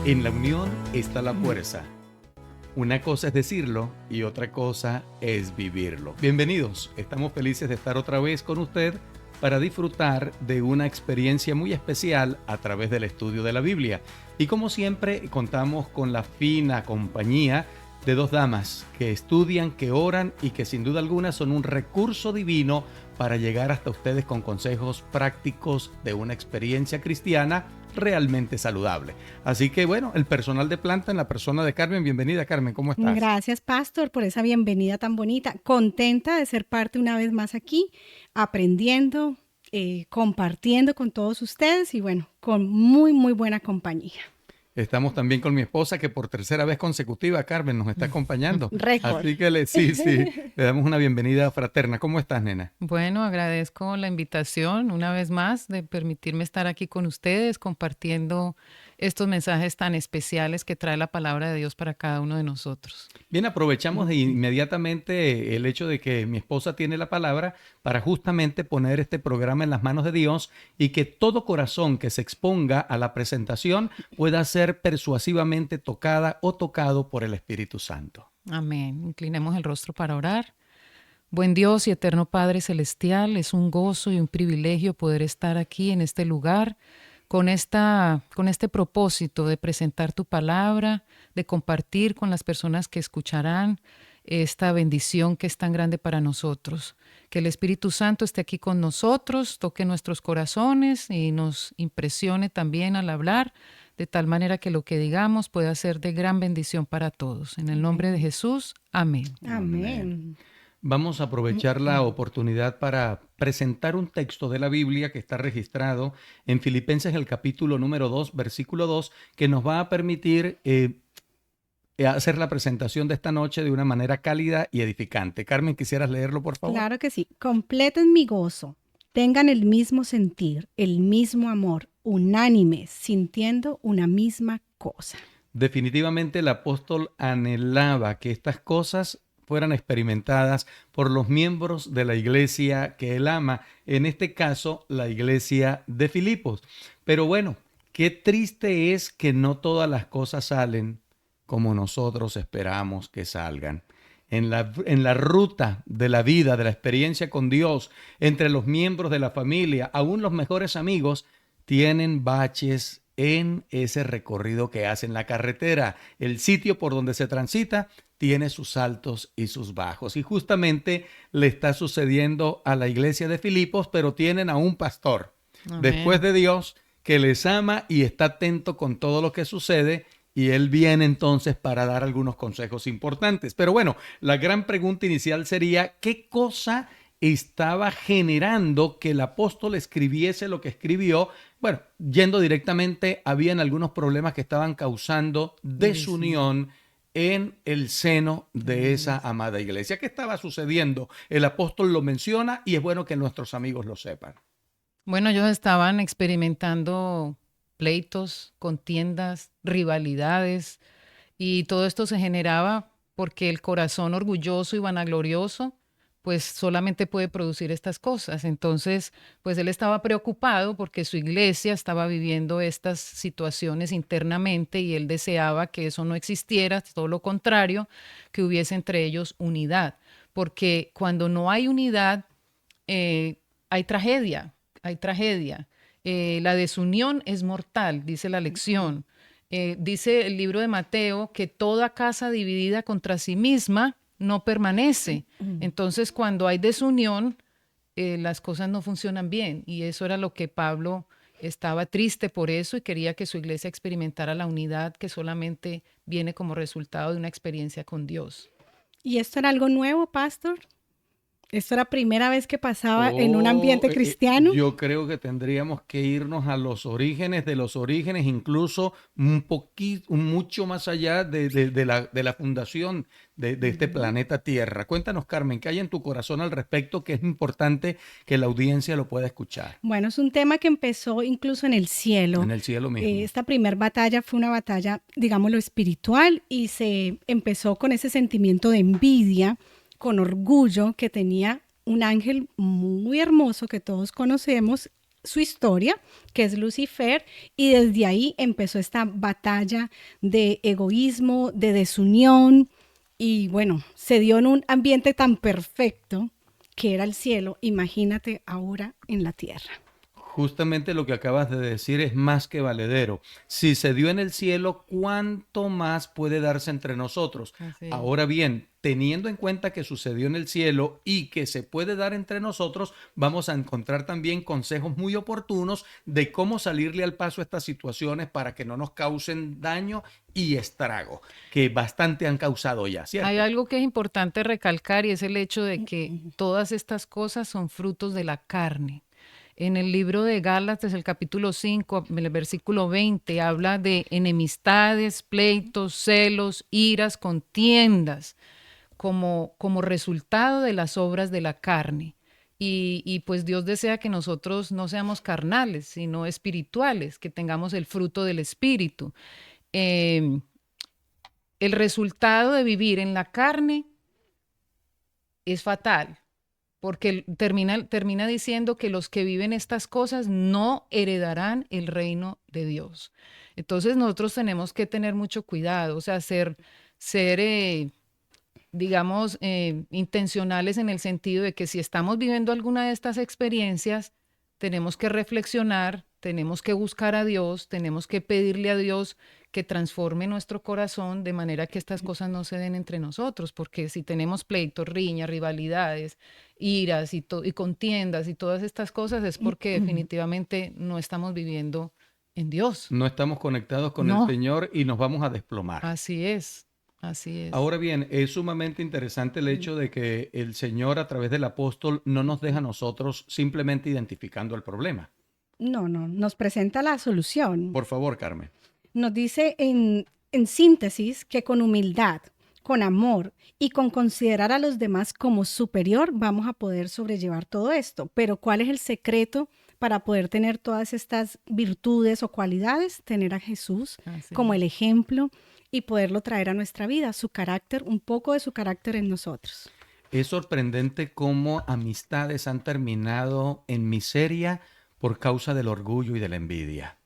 En la unión está la fuerza. Una cosa es decirlo y otra cosa es vivirlo. Bienvenidos, estamos felices de estar otra vez con usted para disfrutar de una experiencia muy especial a través del estudio de la Biblia. Y como siempre, contamos con la fina compañía de dos damas que estudian, que oran y que sin duda alguna son un recurso divino para llegar hasta ustedes con consejos prácticos de una experiencia cristiana realmente saludable. Así que bueno, el personal de planta en la persona de Carmen. Bienvenida, Carmen, ¿cómo estás? Gracias, Pastor, por esa bienvenida tan bonita. Contenta de ser parte una vez más aquí, aprendiendo, compartiendo con todos ustedes y bueno, con muy buena compañía. Estamos también con mi esposa, que por tercera vez consecutiva, Carmen, nos está acompañando. Récord. Así que sí, le damos una bienvenida fraterna. ¿Cómo estás, nena? Bueno, agradezco la invitación una vez más de permitirme estar aquí con ustedes compartiendo estos mensajes tan especiales que trae la palabra de Dios para cada uno de nosotros. Bien, aprovechamos inmediatamente el hecho de que mi esposa tiene la palabra para justamente poner este programa en las manos de Dios y que todo corazón que se exponga a la presentación pueda ser persuasivamente tocada o tocado por el Espíritu Santo. Amén. Inclinemos el rostro para orar. Buen Dios y eterno Padre Celestial, es un gozo y un privilegio poder estar aquí en este lugar con este propósito de presentar tu palabra, de compartir con las personas que escucharán esta bendición que es tan grande para nosotros. Que el Espíritu Santo esté aquí con nosotros, toque nuestros corazones y nos impresione también al hablar, de tal manera que lo que digamos pueda ser de gran bendición para todos. En el nombre de Jesús, amén. Amén. Vamos a aprovechar la oportunidad para presentar un texto de la Biblia que está registrado en Filipenses el capítulo número 2, versículo 2, que nos va a permitir hacer la presentación de esta noche de una manera cálida y edificante. Carmen, ¿quisieras leerlo, por favor? Claro que sí. Completen mi gozo. Tengan el mismo sentir, el mismo amor, unánimes, sintiendo una misma cosa. Definitivamente el apóstol anhelaba que estas cosas fueran experimentadas por los miembros de la iglesia que él ama, en este caso la iglesia de Filipos. Pero bueno, qué triste es que no todas las cosas salen como nosotros esperamos que salgan. En la ruta de la vida, de la experiencia con Dios, entre los miembros de la familia, aún los mejores amigos, tienen baches en ese recorrido que hacen la carretera. El sitio por donde se transita tiene sus altos y sus bajos. Y justamente le está sucediendo a la iglesia de Filipos, pero tienen a un pastor, Amén. después de Dios, que les ama y está atento con todo lo que sucede. Y él viene entonces para dar algunos consejos importantes. Pero bueno, la gran pregunta inicial sería, ¿qué cosa estaba generando que el apóstol escribiese lo que escribió? Bueno, yendo directamente, habían algunos problemas que estaban causando desunión en el seno de esa amada iglesia. ¿Qué estaba sucediendo? El apóstol lo menciona y es bueno que nuestros amigos lo sepan. Bueno, ellos estaban experimentando pleitos, contiendas, rivalidades, y todo esto se generaba porque el corazón orgulloso y vanaglorioso pues solamente puede producir estas cosas. Entonces, pues él estaba preocupado porque su iglesia estaba viviendo estas situaciones internamente y él deseaba que eso no existiera, todo lo contrario, que hubiese entre ellos unidad. Porque cuando no hay unidad, hay tragedia, hay tragedia. La desunión es mortal, dice la lección. Dice el libro de Mateo que toda casa dividida contra sí misma no permanece. Entonces, cuando hay desunión, las cosas no funcionan bien. Y eso era lo que Pablo estaba triste por eso y quería que su iglesia experimentara la unidad que solamente viene como resultado de una experiencia con Dios. ¿Y esto era algo nuevo, Pastor? ¿Esto era la primera vez que pasaba en un ambiente cristiano? Yo creo que tendríamos que irnos a los orígenes de los orígenes, incluso mucho más allá de la fundación de este planeta Tierra. Cuéntanos, Carmen, ¿qué hay en tu corazón al respecto que es importante que la audiencia lo pueda escuchar? Bueno, es un tema que empezó incluso en el cielo. En el cielo mismo. Esta primera batalla fue una batalla, digámoslo, espiritual y se empezó con ese sentimiento de envidia, con orgullo que tenía un ángel muy hermoso que todos conocemos su historia, que es Lucifer, y desde ahí empezó esta batalla de egoísmo, de desunión, y bueno, se dio en un ambiente tan perfecto que era el cielo, imagínate ahora en la tierra. Justamente lo que acabas de decir es más que valedero. Si se dio en el cielo, ¿cuánto más puede darse entre nosotros? Así es. Ahora bien, teniendo en cuenta que sucedió en el cielo y que se puede dar entre nosotros, vamos a encontrar también consejos muy oportunos de cómo salirle al paso a estas situaciones para que no nos causen daño y estrago, que bastante han causado ya, Hay ¿cierto? algo que es importante recalcar y es el hecho de que todas estas cosas son frutos de la carne. En el libro de Gálatas, el capítulo 5, el versículo 20, habla de enemistades, pleitos, celos, iras, contiendas, como resultado de las obras de la carne. Y pues Dios desea que nosotros no seamos carnales, sino espirituales, que tengamos el fruto del espíritu. Eh, el resultado de vivir en la carne es fatal, porque termina diciendo que los que viven estas cosas no heredarán el reino de Dios. Entonces nosotros tenemos que tener mucho cuidado, o sea, ser digamos, intencionales en el sentido de que si estamos viviendo alguna de estas experiencias, tenemos que reflexionar, tenemos que buscar a Dios, tenemos que pedirle a Dios que transforme nuestro corazón de manera que estas cosas no se den entre nosotros, porque si tenemos pleitos, riñas, rivalidades, iras y contiendas y todas estas cosas es porque definitivamente no estamos viviendo en Dios. No estamos conectados con el No, Señor y nos vamos a desplomar. así es, así es. Ahora bien, es sumamente interesante el hecho de que el Señor a través del apóstol no nos deja a nosotros simplemente identificando el problema. No, no, nos presenta la solución. Por favor, Carmen. Nos dice en síntesis que con humildad, con amor y con considerar a los demás como superior vamos a poder sobrellevar todo esto. Pero ¿cuál es el secreto para poder tener todas estas virtudes o cualidades? Tener a Jesús Así como es. el ejemplo y poderlo traer a nuestra vida, su carácter, un poco de su carácter en nosotros. Es sorprendente cómo amistades han terminado en miseria por causa del orgullo y de la envidia.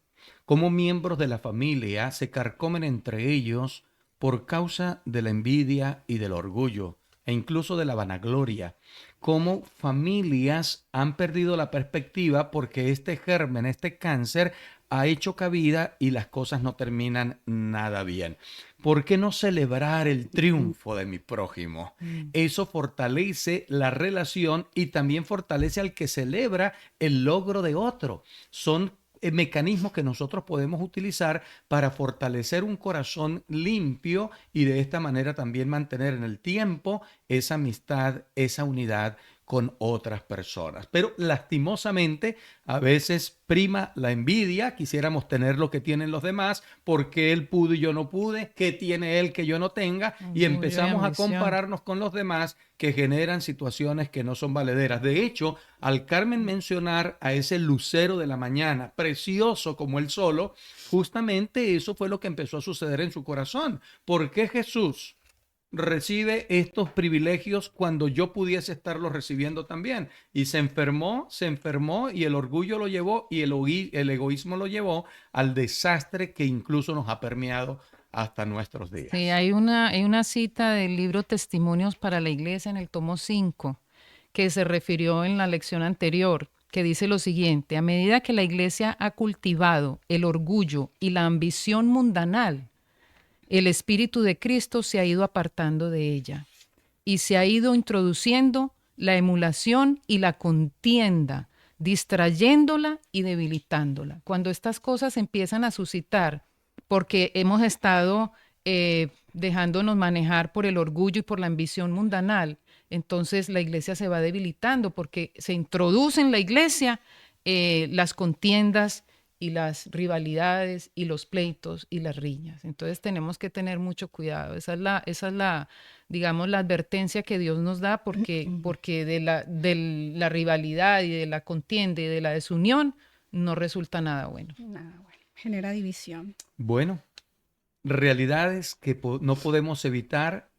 Cómo miembros de la familia se carcomen entre ellos por causa de la envidia y del orgullo, e incluso de la vanagloria. Cómo familias han perdido la perspectiva porque este germen, este cáncer, ha hecho cabida y las cosas no terminan nada bien. ¿Por qué no celebrar el triunfo de mi prójimo? Mm. Eso fortalece la relación y también fortalece al que celebra el logro de otro. Son mecanismos que nosotros podemos utilizar para fortalecer un corazón limpio y de esta manera también mantener en el tiempo esa amistad, esa unidad con otras personas. Pero lastimosamente a veces prima la envidia, quisiéramos tener lo que tienen los demás, porque él pudo y yo no pude, qué tiene él que yo no tenga, y Orgullo y empezamos a ambición. compararnos con los demás que generan situaciones que no son valederas. De hecho, al Carmen mencionar a ese lucero de la mañana, precioso como él solo, justamente eso fue lo que empezó a suceder en su corazón. ¿Por qué Jesús recibe estos privilegios cuando yo pudiese estarlos recibiendo también? Y se enfermó y el orgullo lo llevó y el egoísmo lo llevó al desastre que incluso nos ha permeado hasta nuestros Sí, días. hay una cita del libro Testimonios para la Iglesia en el tomo 5 que se refirió en la lección anterior, que dice lo siguiente: a medida que la Iglesia ha cultivado el orgullo y la ambición mundanal, el Espíritu de Cristo se ha ido apartando de ella y se ha ido introduciendo la emulación y la contienda, distrayéndola y debilitándola. Cuando estas cosas empiezan a suscitar, porque hemos estado dejándonos manejar por el orgullo y por la ambición mundanal, entonces la iglesia se va debilitando porque se introduce en la iglesia las contiendas y las rivalidades y los pleitos y las riñas. Entonces tenemos que tener mucho cuidado. Esa es la, digamos, la advertencia que Dios nos da porque de la rivalidad y de la contienda y de la desunión no resulta nada bueno. Nada, bueno, genera división. Bueno, realidades que no podemos evitar,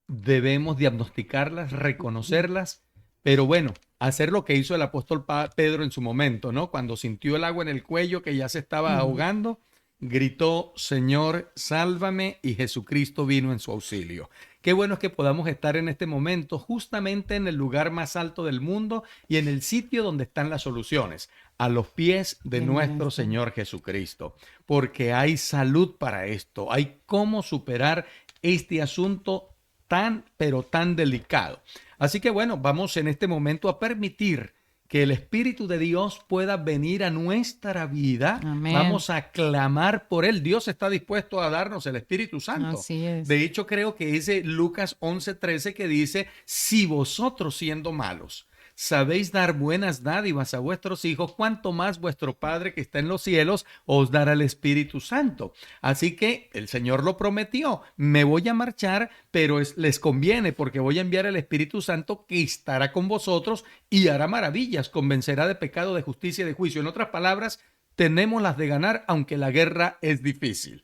debemos diagnosticarlas, reconocerlas, pero bueno, hacer lo que hizo el apóstol Pedro en su momento, ¿no? Cuando sintió el agua en el cuello que ya se estaba ahogando, gritó, Señor, sálvame, y Jesucristo vino en su auxilio. Qué bueno es que podamos estar en este momento justamente en el lugar más alto del mundo y en el sitio donde están las soluciones, a los pies de nuestro Señor Jesucristo, porque hay salud para esto, hay cómo superar este asunto tan, pero tan delicado. Así que bueno, vamos en este momento a permitir que el Espíritu de Dios pueda venir a nuestra vida. Amén. Vamos a clamar por Él. Dios está dispuesto a darnos el Espíritu Santo. Así es. De hecho, creo que es Lucas 11:13 que dice, si vosotros siendo malos sabéis dar buenas dádivas a vuestros hijos, cuánto más vuestro Padre que está en los cielos os dará el Espíritu Santo. Así que el Señor lo prometió. Me voy a marchar, pero les conviene porque voy a enviar el Espíritu Santo que estará con vosotros y hará maravillas, convencerá de pecado, de justicia y de juicio. En otras palabras, tenemos las de ganar, aunque la guerra es difícil.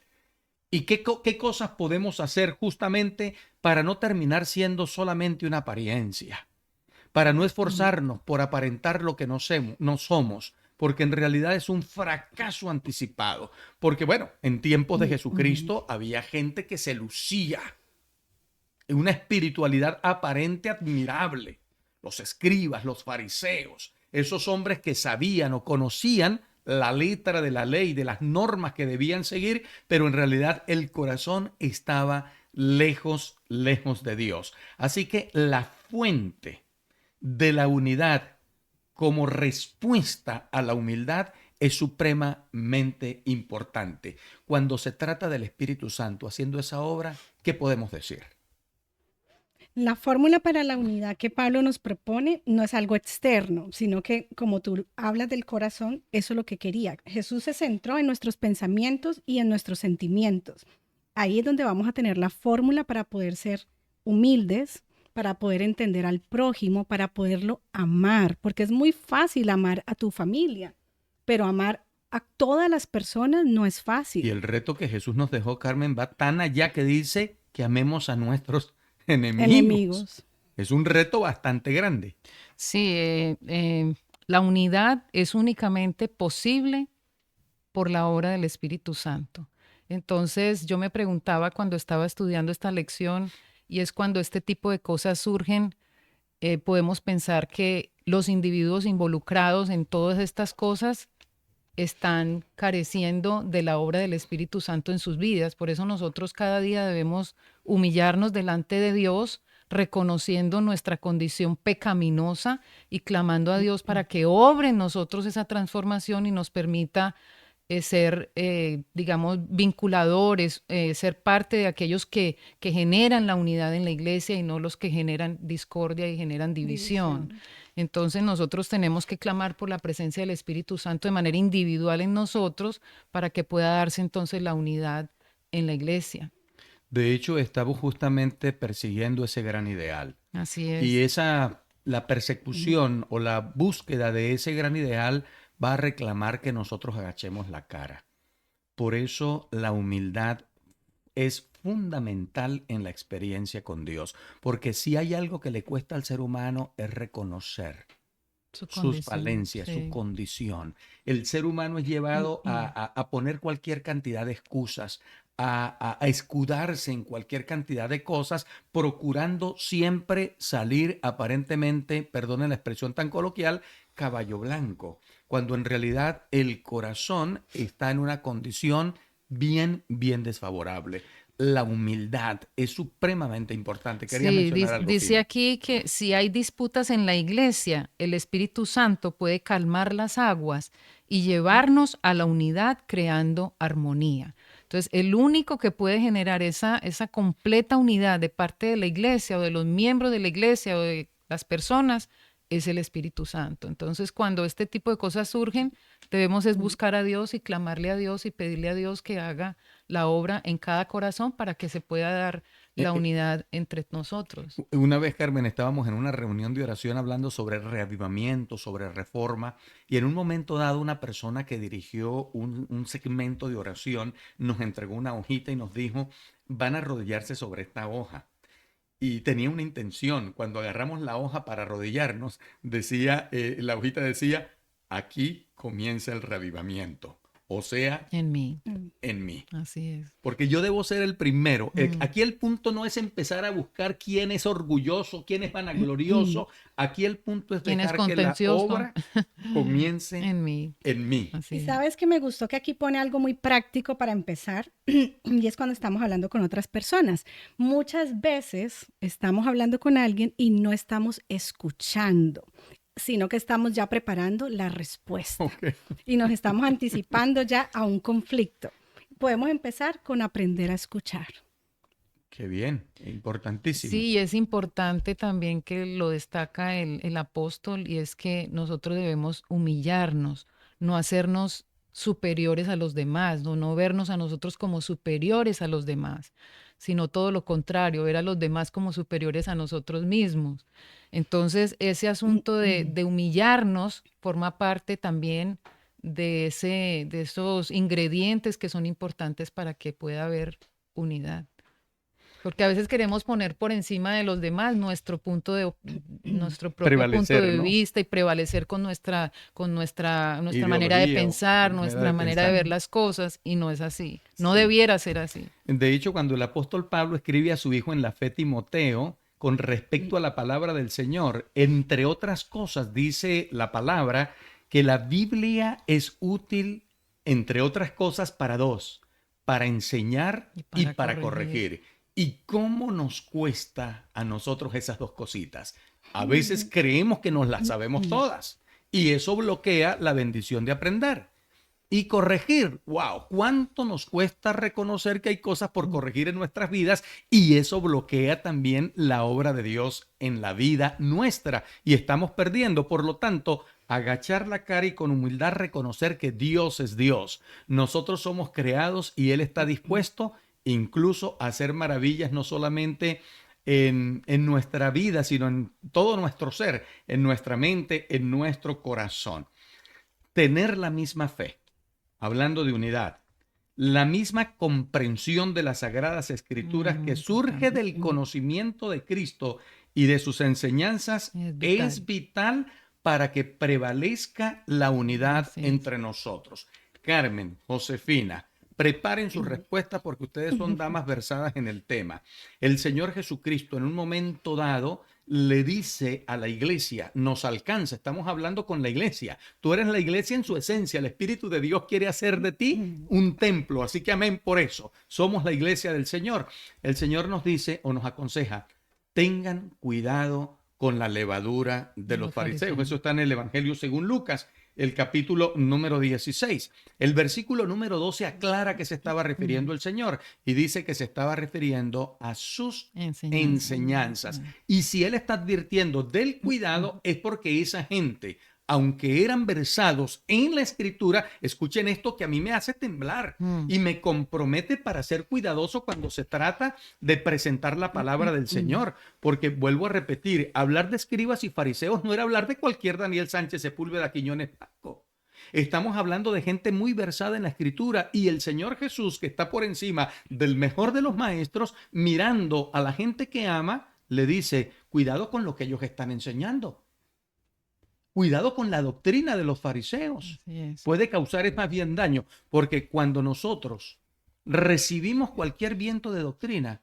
¿Y qué cosas podemos hacer justamente para no terminar siendo solamente una apariencia? Para no esforzarnos por aparentar lo que no somos, porque en realidad es un fracaso anticipado. Porque bueno, en tiempos de Jesucristo había gente que se lucía en una espiritualidad aparente admirable. Los escribas, los fariseos, esos hombres que sabían o conocían la letra de la ley, de las normas que debían seguir, pero en realidad el corazón estaba lejos, lejos de Dios. Así que la fuente de la unidad como respuesta a la humildad es supremamente importante. Cuando se trata del Espíritu Santo haciendo esa obra, ¿qué podemos decir? La fórmula para la unidad que Pablo nos propone no es algo externo, sino que como tú hablas del corazón, eso es lo que quería. Jesús se centró en nuestros pensamientos y en nuestros sentimientos. Ahí es donde vamos a tener la fórmula para poder ser humildes, para poder entender al prójimo, para poderlo amar, porque es muy fácil amar a tu familia, pero amar a todas las personas no es fácil. Y el reto que Jesús nos dejó, Carmen, va tan allá que dice que amemos a nuestros enemigos. Es un reto bastante grande. Sí, la unidad es únicamente posible por la obra del Espíritu Santo. Entonces yo me preguntaba cuando estaba estudiando esta lección, y es cuando este tipo de cosas surgen, podemos pensar que los individuos involucrados en todas estas cosas están careciendo de la obra del Espíritu Santo en sus vidas. Por eso nosotros cada día debemos humillarnos delante de Dios, reconociendo nuestra condición pecaminosa y clamando a Dios para que obre en nosotros esa transformación y nos permita ser, digamos, vinculadores, ser parte de aquellos que generan la unidad en la iglesia y no los que generan discordia y generan división. Entonces nosotros tenemos que clamar por la presencia del Espíritu Santo de manera individual en nosotros para que pueda darse entonces la unidad en la iglesia. De hecho, estamos justamente persiguiendo ese gran ideal. Así es. Y la persecución o la búsqueda de ese gran ideal va a reclamar que nosotros agachemos la cara. Por eso la humildad es fundamental en la experiencia con Dios, porque si hay algo que le cuesta al ser humano es reconocer sus falencias, sí. su condición. El ser humano es llevado a poner cualquier cantidad de excusas, a escudarse en cualquier cantidad de cosas, procurando siempre salir aparentemente, perdonen la expresión tan coloquial, caballo blanco, cuando en realidad el corazón está en una condición bien, bien desfavorable. La humildad es supremamente importante. Quería Sí, mencionar algo, dice Fina. aquí que si hay disputas en la iglesia, el Espíritu Santo puede calmar las aguas y llevarnos a la unidad creando armonía. Entonces, el único que puede generar esa completa unidad de parte de la iglesia o de los miembros de la iglesia o de las personas es el Espíritu Santo. Entonces, cuando este tipo de cosas surgen, debemos es buscar a Dios y clamarle a Dios y pedirle a Dios que haga la obra en cada corazón para que se pueda dar la unidad entre nosotros. Una vez, Carmen, estábamos en una reunión de oración hablando sobre reavivamiento, sobre reforma, y en un momento dado una persona que dirigió un segmento de oración nos entregó una hojita y nos dijo, van a arrodillarse sobre esta hoja. y tenía una intención. Cuando agarramos la hoja para arrodillarnos, decía, la hojita decía, aquí comienza el reavivamiento, o sea, En mí, en mí. así es. Porque yo debo ser el primero. Mm. Aquí el punto no es empezar a buscar quién es orgulloso, quién es vanaglorioso. Aquí el punto es ¿Quién es dejar que la contencioso? obra comience En mí, en mí. así Y es. sabes que me gustó que aquí pone algo muy práctico para empezar, y es cuando estamos hablando con otras personas. Muchas veces estamos hablando con alguien y no estamos escuchando, sino que estamos ya preparando la respuesta Ok. y nos estamos anticipando ya a un conflicto. Podemos empezar con aprender a escuchar. Qué bien, importantísimo. Sí, y es importante también que lo destaca el apóstol, y es que nosotros debemos humillarnos, no hacernos superiores a los demás, no vernos a nosotros como superiores a los demás, sino todo lo contrario, ver a los demás como superiores a nosotros mismos. Entonces, ese asunto de humillarnos forma parte también de esos ingredientes que son importantes para que pueda haber unidad. Porque a veces queremos poner por encima de los demás nuestro propio punto Prevalecer, de ¿no? vista y prevalecer con nuestra manera de Ideología o pensar, manera nuestra de manera de pensar. ver las cosas, y no es así. No Sí. debiera ser así. De hecho, cuando el apóstol Pablo escribe a su hijo en la fe Timoteo con respecto a la palabra del Señor, entre otras cosas, dice la palabra que la Biblia es útil, entre otras cosas, para dos, para enseñar Y y para para corregir. corregir. ¿Y cómo nos cuesta a nosotros esas dos cositas? A veces creemos que nos las sabemos todas y eso bloquea la bendición de aprender. Y corregir, wow, cuánto nos cuesta reconocer que hay cosas por corregir en nuestras vidas y eso bloquea también la obra de Dios en la vida nuestra y estamos perdiendo. Por lo tanto, agachar la cara y con humildad reconocer que Dios es Dios. Nosotros somos creados y Él está dispuesto incluso a hacer maravillas no solamente en nuestra vida, sino en todo nuestro ser, en nuestra mente, en nuestro corazón. Tener la misma fe, hablando de unidad, la misma comprensión de las Sagradas Escrituras que surge Importante. del conocimiento de Cristo y de sus enseñanzas Es es vital. vital para que prevalezca la unidad Así es. entre nosotros. Carmen, Josefina, preparen su respuesta porque ustedes son damas versadas en el tema. El Señor Jesucristo en un momento dado le dice a la iglesia, nos alcanza, estamos hablando con la iglesia, tú eres la iglesia en su esencia, el Espíritu de Dios quiere hacer de ti un templo, así que amén por eso, somos la iglesia del Señor. El Señor nos dice o nos aconseja, tengan cuidado con la levadura de los fariseos. Eso está en el Evangelio según Lucas, el capítulo número 16. El versículo número 12 aclara que se estaba refiriendo el Señor y dice que se estaba refiriendo a sus enseñanzas. Y si Él está advirtiendo del cuidado es porque esa gente, aunque eran versados en la escritura, escuchen esto que a mí me hace temblar y me compromete para ser cuidadoso cuando se trata de presentar la palabra del Señor. Porque vuelvo a repetir, hablar de escribas y fariseos no era hablar de cualquier Daniel Sánchez Sepúlveda Quiñones Blanco. Estamos hablando de gente muy versada en la escritura y el Señor Jesús, que está por encima del mejor de los maestros, mirando a la gente que ama, le dice, cuidado con lo que ellos están enseñando. Cuidado con la doctrina de los fariseos. Puede causar más bien daño, porque cuando nosotros recibimos cualquier viento de doctrina,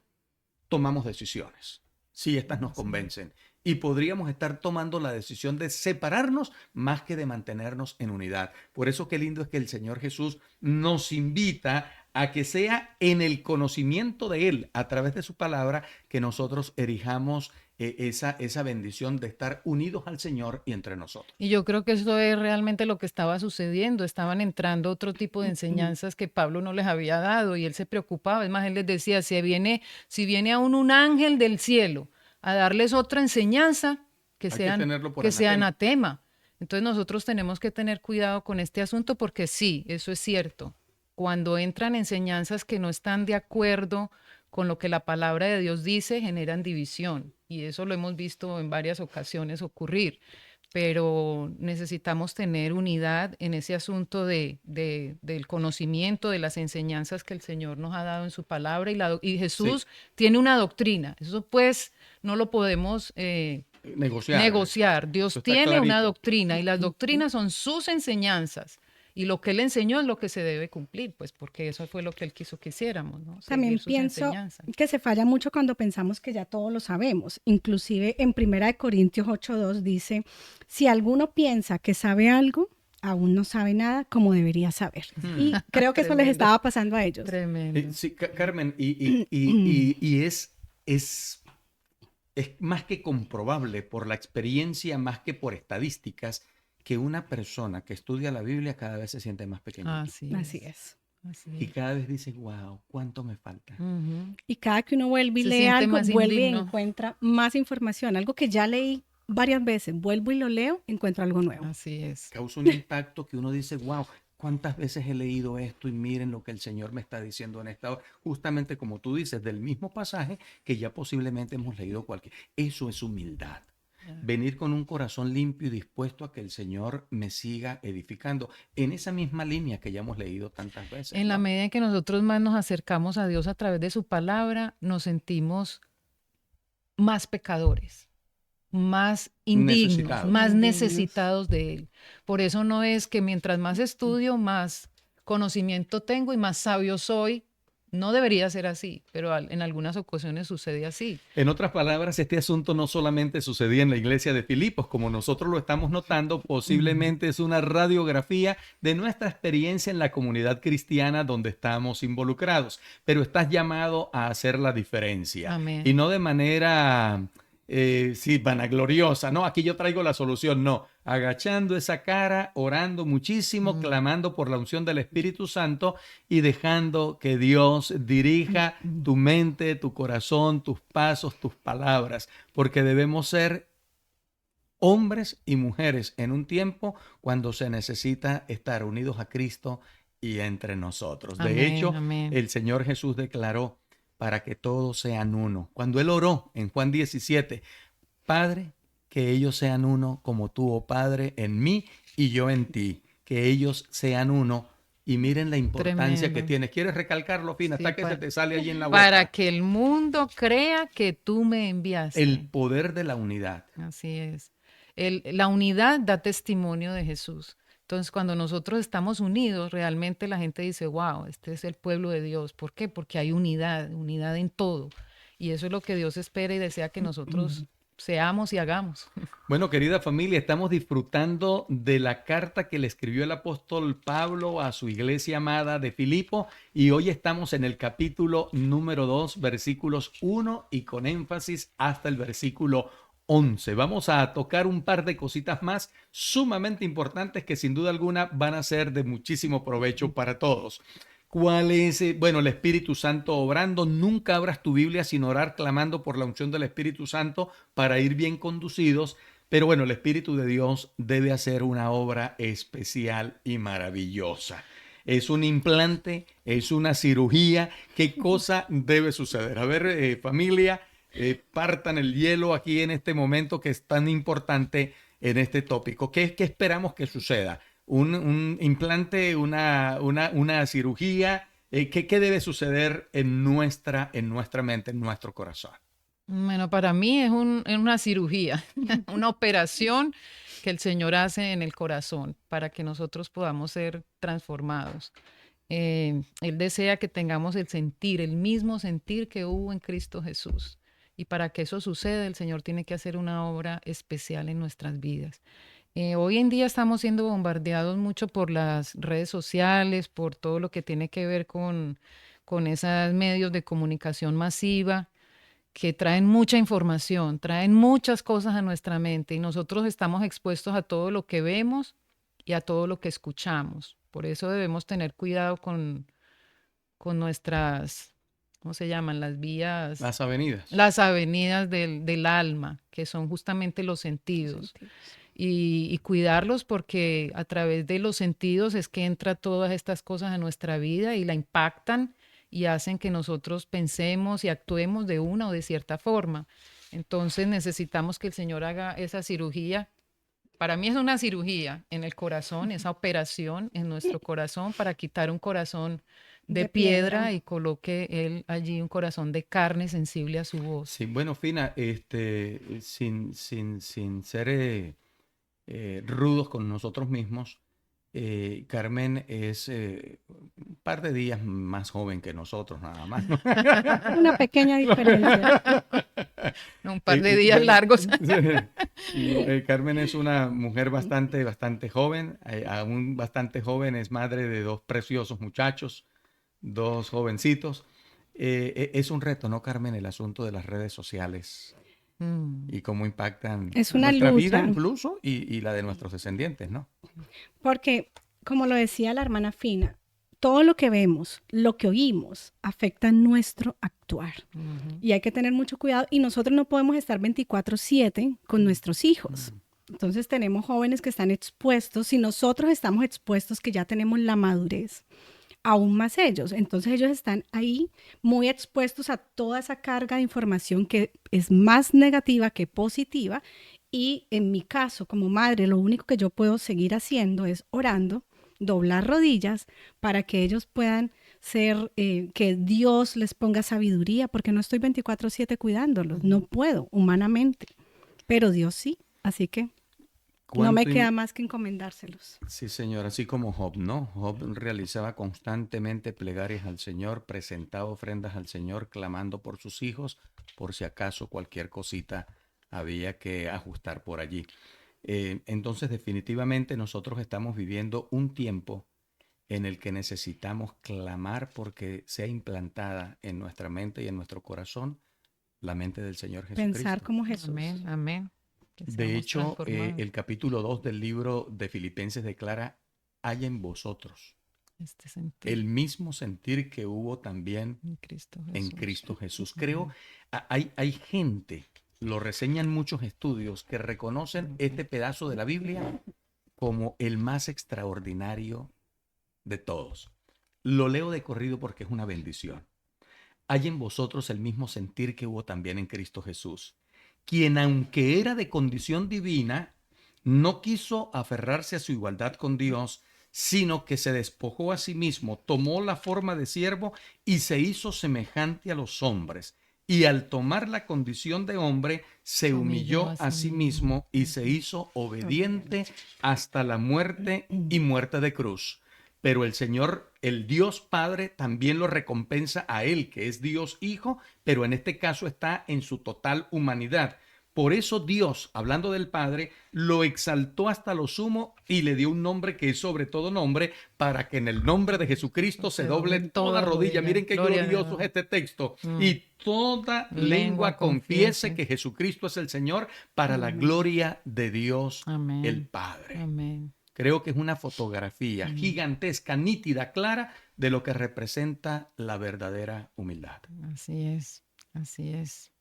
tomamos decisiones, si estas nos convencen. Y podríamos estar tomando la decisión de separarnos más que de mantenernos en unidad. Por eso qué lindo es que el Señor Jesús nos invita a que sea en el conocimiento de Él, a través de su palabra, que nosotros erijamos esa bendición de estar unidos al Señor y entre nosotros. Y yo creo que eso es realmente lo que estaba sucediendo. Estaban entrando otro tipo de enseñanzas que Pablo no les había dado y él se preocupaba. Es más, él les decía, si viene aún un ángel del cielo a darles otra enseñanza, que sea anatema. Entonces nosotros tenemos que tener cuidado con este asunto porque sí, eso es cierto. Cuando entran enseñanzas que no están de acuerdo con lo que la palabra de Dios dice, generan división. Y eso lo hemos visto en varias ocasiones ocurrir. pero necesitamos tener unidad en ese asunto del conocimiento, de las enseñanzas que el Señor nos ha dado en su palabra, y Jesús tiene una doctrina. Eso pues no lo podemos negociar. Dios tiene clarito. una doctrina, y las doctrinas son sus enseñanzas. Y lo que Él enseñó es lo que se debe cumplir, pues porque eso fue lo que Él quiso que hiciéramos, ¿no? También pienso que se falla mucho cuando pensamos que ya todo lo sabemos. Inclusive en 1 Corintios 8:2 dice, si alguno piensa que sabe algo, aún no sabe nada como debería saber. Y creo que eso les estaba pasando a ellos. Tremendo. Sí, Carmen, es más que comprobable por la experiencia, más que por estadísticas, que una persona que estudia la Biblia cada vez se siente más pequeña. Así es. Y cada vez dice, wow, ¿cuánto me falta? Y cada que uno vuelve y lee algo, vuelve y encuentra más información. Algo que ya leí varias veces, vuelvo y lo leo, encuentro algo nuevo. Así es. Causa un impacto que uno dice, wow, ¿cuántas veces he leído esto? Y miren lo que el Señor me está diciendo en esta hora. Justamente como tú dices, del mismo pasaje que ya posiblemente hemos leído cualquier. Eso es humildad. Venir con un corazón limpio y dispuesto a que el Señor me siga edificando en esa misma línea que ya hemos leído tantas veces. En la medida en que nosotros más nos acercamos a Dios a través de su palabra, nos sentimos más pecadores, más indignos, más necesitados de Él. Por eso no es que mientras más estudio, más conocimiento tengo y más sabio soy. No debería ser así, pero en algunas ocasiones sucede así. En otras palabras, este asunto no solamente sucedía en la iglesia de Filipos, como nosotros lo estamos notando, posiblemente es una radiografía de nuestra experiencia en la comunidad cristiana donde estamos involucrados, pero estás llamado a hacer la diferencia. Amén. Y no de manera vanagloriosa, no, aquí yo traigo la solución, no, agachando esa cara, orando muchísimo, clamando por la unción del Espíritu Santo y dejando que Dios dirija tu mente, tu corazón, tus pasos, tus palabras, porque debemos ser hombres y mujeres en un tiempo cuando se necesita estar unidos a Cristo y entre nosotros. De hecho, el Señor Jesús declaró para que todos sean uno. Cuando Él oró en Juan 17, Padre, que ellos sean uno como tú, oh Padre, en mí y yo en ti. Que ellos sean uno. Y miren la importancia que tiene. ¿Quieres recalcarlo, Fina? Hasta que se te sale allí en la boca. Para que el mundo crea que tú me enviaste. El poder de la unidad. Así es. La unidad da testimonio de Jesús. Entonces, cuando nosotros estamos unidos, realmente la gente dice, wow, este es el pueblo de Dios. ¿Por qué? Porque hay unidad en todo. Y eso es lo que Dios espera y desea que nosotros seamos y hagamos. Bueno, querida familia, estamos disfrutando de la carta que le escribió el apóstol Pablo a su iglesia amada de Filipo, y hoy estamos en el capítulo número 2, versículos 1 y con énfasis hasta el versículo 11. Vamos a tocar un par de cositas más sumamente importantes que sin duda alguna van a ser de muchísimo provecho para todos. ¿Cuál es? Bueno, el Espíritu Santo obrando. Nunca abras tu Biblia sin orar clamando por la unción del Espíritu Santo para ir bien conducidos. Pero bueno, el Espíritu de Dios debe hacer una obra especial y maravillosa. Es un implante, es una cirugía. ¿Qué cosa debe suceder? A ver, familia, partan el hielo aquí en este momento que es tan importante en este tópico. ¿Qué esperamos que suceda? Un implante, una cirugía. ¿Qué debe suceder en nuestra mente, en nuestro corazón? Bueno, para mí es una cirugía, una operación que el Señor hace en el corazón para que nosotros podamos ser transformados. Él desea que tengamos el mismo sentir que hubo en Cristo Jesús. Y para que eso suceda, el Señor tiene que hacer una obra especial en nuestras vidas. Hoy en día estamos siendo bombardeados mucho por las redes sociales, por todo lo que tiene que ver con esos medios de comunicación masiva que traen mucha información, traen muchas cosas a nuestra mente y nosotros estamos expuestos a todo lo que vemos y a todo lo que escuchamos. Por eso debemos tener cuidado con nuestras, ¿cómo se llaman? Las vías. Las avenidas. Las avenidas del alma, que son justamente los sentidos. Y cuidarlos porque a través de los sentidos es que entran todas estas cosas a nuestra vida y la impactan y hacen que nosotros pensemos y actuemos de una o de cierta forma. Entonces necesitamos que el Señor haga esa cirugía para mí es una cirugía en el corazón, esa operación en nuestro corazón para quitar un corazón de piedra y coloque él allí un corazón de carne sensible a su voz. Sí, bueno, Fina, sin ser rudos con nosotros mismos, Carmen es un par de días más joven que nosotros, nada más, ¿no? Una pequeña diferencia. Un par de días largos. Carmen es una mujer bastante joven, aún bastante joven, es madre de dos preciosos muchachos, dos jovencitos. Es un reto, ¿no, Carmen? El asunto de las redes sociales y cómo impactan Es una nuestra vida lucha. incluso y la de nuestros descendientes, ¿no? Porque, como lo decía la hermana Fina, todo lo que vemos, lo que oímos, afecta nuestro actuar. Y hay que tener mucho cuidado. Y nosotros no podemos estar 24/7 con nuestros hijos. Entonces tenemos jóvenes que están expuestos. Si nosotros estamos expuestos, que ya tenemos la madurez, aún más ellos. Entonces ellos están ahí muy expuestos a toda esa carga de información que es más negativa que positiva. Y en mi caso, como madre, lo único que yo puedo seguir haciendo es orando, doblar rodillas para que ellos puedan ser, que Dios les ponga sabiduría, porque no estoy 24/7 cuidándolos, no puedo humanamente, pero Dios sí, así que no me queda más que encomendárselos. Sí, Señor, así como Job, ¿no? Job realizaba constantemente plegarias al Señor, presentaba ofrendas al Señor, clamando por sus hijos, por si acaso cualquier cosita había que ajustar por allí. Entonces, definitivamente nosotros estamos viviendo un tiempo en el que necesitamos clamar porque sea implantada en nuestra mente y en nuestro corazón la mente del Señor Jesucristo. Pensar como Jesús. Amén, amén. De hecho, el capítulo 2 del libro de Filipenses declara, hay en vosotros el mismo sentir que hubo también en Cristo Jesús. Creo, hay gente, lo reseñan muchos estudios, que reconocen este pedazo de la Biblia como el más extraordinario de todos. Lo leo de corrido porque es una bendición. Hay en vosotros el mismo sentir que hubo también en Cristo Jesús, quien aunque era de condición divina, no quiso aferrarse a su igualdad con Dios, sino que se despojó a sí mismo, tomó la forma de siervo y se hizo semejante a los hombres. Y al tomar la condición de hombre, se humilló a sí mismo y se hizo obediente hasta la muerte y muerte de cruz. Pero el Señor, el Dios Padre, también lo recompensa a Él, que es Dios Hijo, pero en este caso está en su total humanidad. Por eso Dios, hablando del Padre, lo exaltó hasta lo sumo y le dio un nombre que es sobre todo nombre, para que en el nombre de Jesucristo se doble toda rodilla. Miren qué glorioso es este texto. Y toda lengua confiese que Jesucristo es el Señor, para la gloria de Dios el Padre. Amén. Creo que es una fotografía gigantesca, nítida, clara de lo que representa la verdadera humildad. Así es, así es.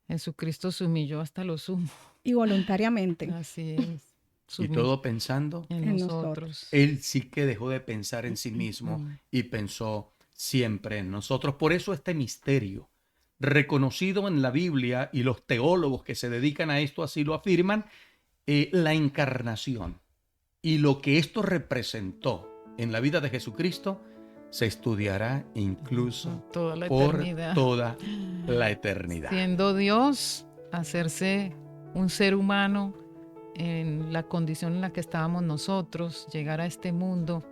Jesucristo se humilló hasta lo sumo. Y voluntariamente. Así es. Y todo pensando en nosotros. Él sí que dejó de pensar en sí mismo y pensó siempre en nosotros. Por eso este misterio, reconocido en la Biblia, y los teólogos que se dedican a esto así lo afirman, la encarnación y lo que esto representó en la vida de Jesucristo se estudiará incluso toda la por eternidad. toda la eternidad. Siendo Dios, hacerse un ser humano en la condición en la que estábamos nosotros, llegar a este mundo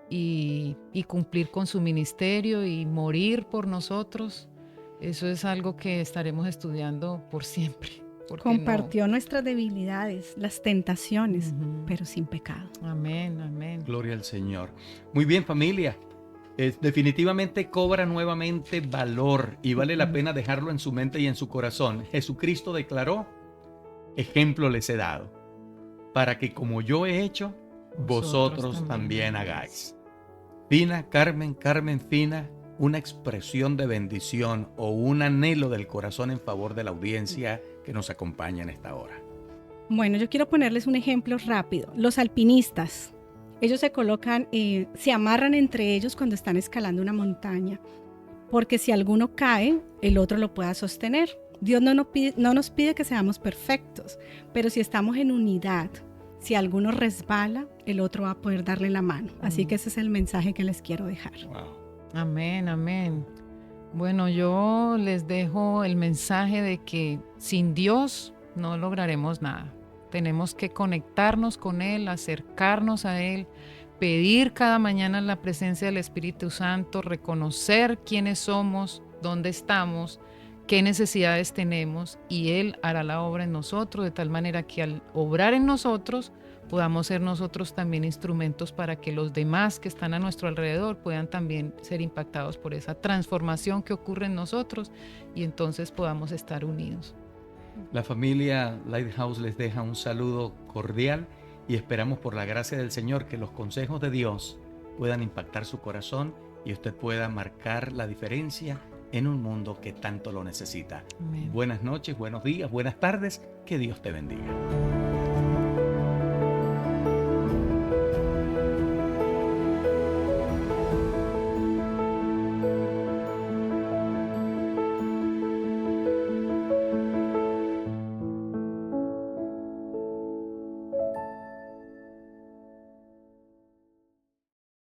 y cumplir con su ministerio y morir por nosotros, eso es algo que estaremos estudiando por siempre. Compartió nuestras debilidades, las tentaciones, pero sin pecado. Amén, amén. Gloria al Señor. Muy bien, familia. Definitivamente cobra nuevamente valor y vale la pena dejarlo en su mente y en su corazón. Jesucristo declaró, ejemplo les he dado, para que como yo he hecho, vosotros también hagáis. Fina, Carmen, Fina, una expresión de bendición o un anhelo del corazón en favor de la audiencia que nos acompaña en esta hora. Bueno, yo quiero ponerles un ejemplo rápido. Los alpinistas, ellos se colocan, se amarran entre ellos cuando están escalando una montaña, porque si alguno cae, el otro lo pueda sostener. Dios no nos pide que seamos perfectos, pero si estamos en unidad, si alguno resbala, el otro va a poder darle la mano. Así que ese es el mensaje que les quiero dejar. Wow. Amén, amén. Bueno, yo les dejo el mensaje de que sin Dios no lograremos nada. Tenemos que conectarnos con Él, acercarnos a Él, pedir cada mañana la presencia del Espíritu Santo, reconocer quiénes somos, dónde estamos, qué necesidades tenemos, y Él hará la obra en nosotros, de tal manera que al obrar en nosotros podamos ser nosotros también instrumentos para que los demás que están a nuestro alrededor puedan también ser impactados por esa transformación que ocurre en nosotros, y entonces podamos estar unidos. La familia Lighthouse les deja un saludo cordial y esperamos por la gracia del Señor que los consejos de Dios puedan impactar su corazón y usted pueda marcar la diferencia en un mundo que tanto lo necesita. Amén. Buenas noches, buenos días, buenas tardes, que Dios te bendiga.